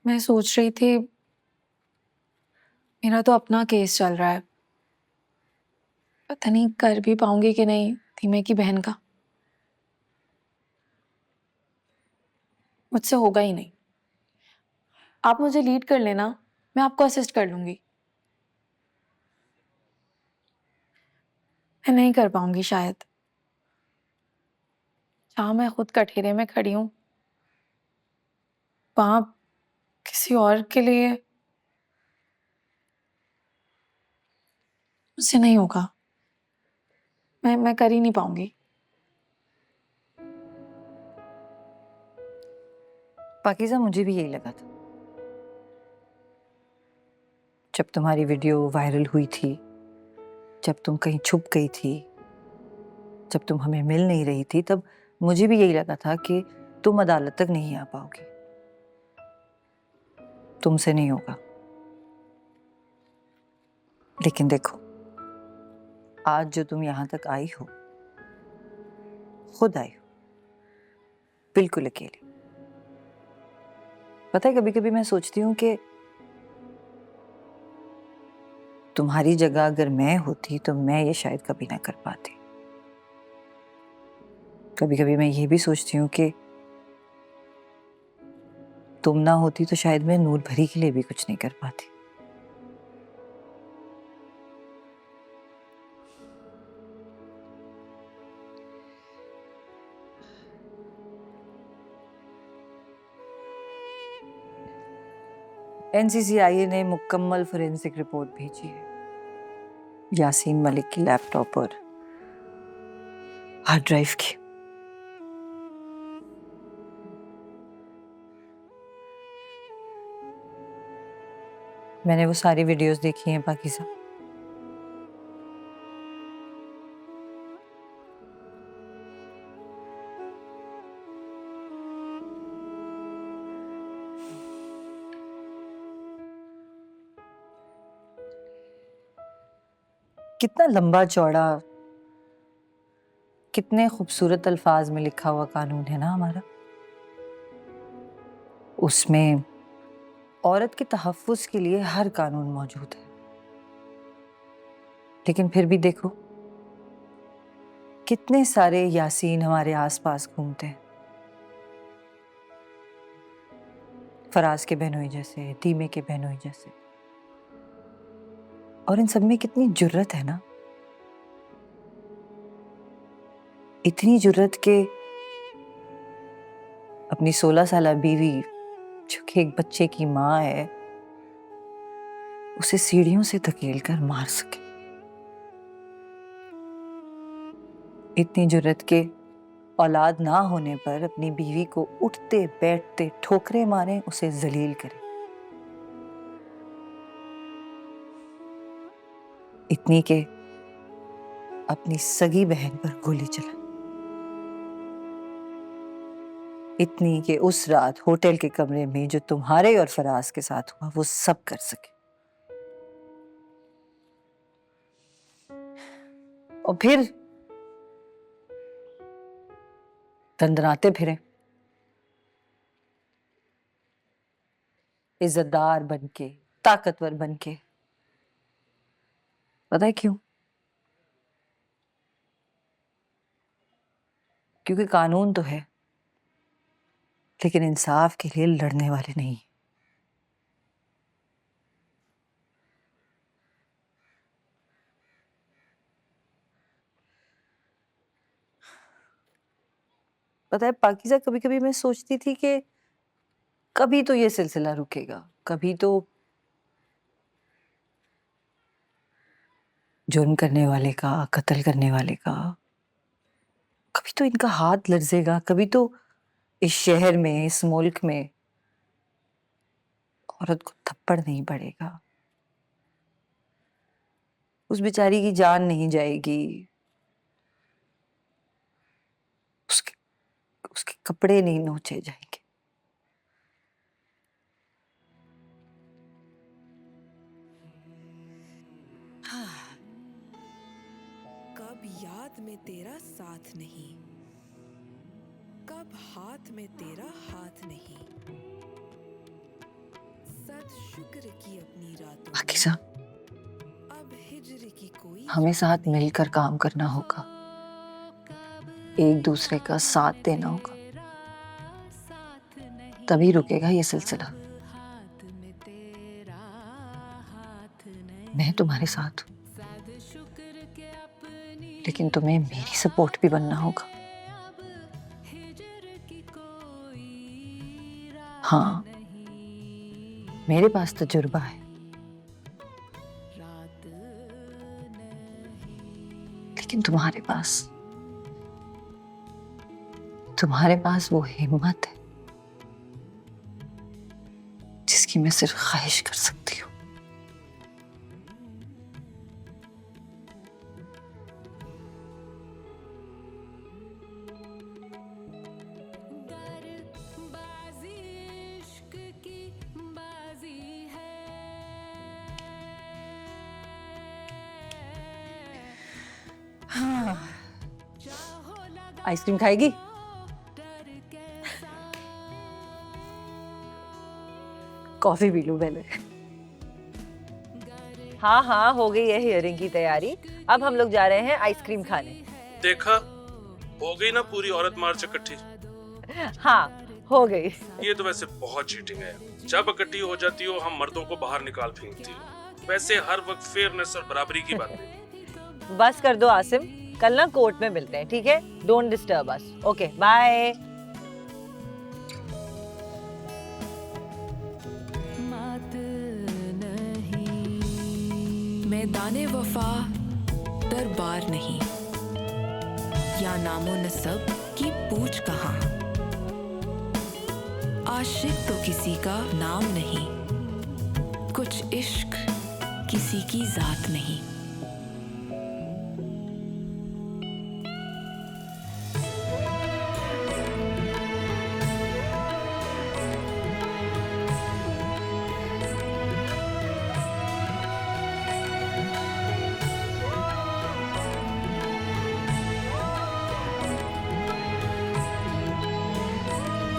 मैं सोच रही थी, मेरा तो अपना केस चल रहा है। पता नहीं कर भी पाऊंगी कि नहीं धीमे की बहन का। मुझसे होगा ही नहीं। आप मुझे लीड कर लेना, मैं आपको असिस्ट कर लूंगी। मैं नहीं कर पाऊंगी शायद। जहां मैं खुद कठेरे में खड़ी हूं, वहां किसी और के लिए मुझसे नहीं होगा। मैं कर ही नहीं पाऊंगी। पाकीज़ा, मुझे भी यही लगा था जब तुम्हारी वीडियो वायरल हुई थी, जब तुम कहीं छुप गई थी, जब तुम हमें मिल नहीं रही थी, तब मुझे भी यही लगा था कि तुम अदालत तक नहीं आ पाओगी, तुमसे नहीं होगा। लेकिन देखो, आज जो तुम यहां तक आई हो, खुद आई हो, बिल्कुल अकेली। पता है, कभी कभी मैं सोचती हूँ कि तुम्हारी जगह अगर मैं होती तो मैं ये शायद कभी ना कर पाती। कभी कभी मैं ये भी सोचती हूँ कि तुम ना होती तो शायद मैं नूर भरी के लिए भी कुछ नहीं कर पाती। एनसीसीआईए ने मुकम्मल फोरेंसिक रिपोर्ट भेजी है यासीन मलिक की लैपटॉप और हार्ड ड्राइव की। मैंने वो सारी वीडियोस देखी हैं पाकीज़ा। कितना लंबा चौड़ा, कितने खूबसूरत अल्फाज में लिखा हुआ कानून है ना हमारा। उसमें औरत के तहफ़्फ़ुज़ के लिए हर कानून मौजूद है। लेकिन फिर भी देखो, कितने सारे यासीन हमारे आसपास घूमते हैं। फराज के बहनोई जैसे, दीमे के बहनोई जैसे। और इन सब में कितनी जुर्रत है ना, इतनी जुर्रत के अपनी 16 साला बीवी, जो कि एक बच्चे की माँ है, उसे सीढ़ियों से धकेल कर मार सके। इतनी जुर्रत के औलाद ना होने पर अपनी बीवी को उठते बैठते ठोकरे मारे, उसे जलील करे। इतनी के अपनी सगी बहन पर गोली चला। इतनी के उस रात होटल के कमरे में जो तुम्हारे और फराज के साथ हुआ, वो सब कर सके। और फिर दंदनाते फिरे, इज्जतदार बनके, ताकतवर बनके। पता है क्यों? क्योंकि कानून तो है, लेकिन इंसाफ के लिए लड़ने वाले नहीं। पता है पाकीज़ा, कभी कभी मैं सोचती थी कि कभी तो ये सिलसिला रुकेगा, कभी तो जुर्म करने वाले का, कत्ल करने वाले का, कभी तो इनका हाथ लर्जेगा, कभी तो इस शहर में, इस मुल्क में औरत को थप्पड़ नहीं पड़ेगा, उस बेचारी की जान नहीं जाएगी, उसके उसके कपड़े नहीं नोचे जाएंगे। कब याद में तेरा साथ नहीं, कब हाथ में तेरा हाथ नहीं, शुक्र की अपनी रातों पाकिज़ा, अब हिज्र की कोई हमें साथ मिलकर काम करना होगा, एक दूसरे का साथ देना होगा, तभी रुकेगा ये सिलसिला। मैं तुम्हारे साथ हूँ, लेकिन तुम्हें मेरी सपोर्ट भी बनना होगा। हाँ, मेरे पास तजुर्बा है, लेकिन तुम्हारे पास वो हिम्मत है जिसकी मैं सिर्फ ख्वाहिश कर सकती हूँ। हाँ, आइसक्रीम खाएगी? कॉफी पी लूं पहले। हाँ हाँ, हो गई है हियरिंग की तैयारी। अब हम लोग जा रहे हैं आइसक्रीम खाने। देखा, हो गई ना पूरी औरत मार्च इकट्ठी। हाँ, हो गई। ये तो वैसे बहुत चीटिंग है। जब इकट्ठी हो जाती हो हम मर्दों को बाहर निकाल फेंकती हो। वैसे हर वक्त फेयरनेस और बराबरी की बात है। बस कर दो आसिम, कल ना कोर्ट में मिलते हैं, ठीक है? Don't disturb us. Okay, bye. मैदाने वफा दरबार नहीं, या नामो नसब की पूछ कहाँ। आशिक तो किसी का नाम नहीं, कुछ इश्क किसी की जात नहीं।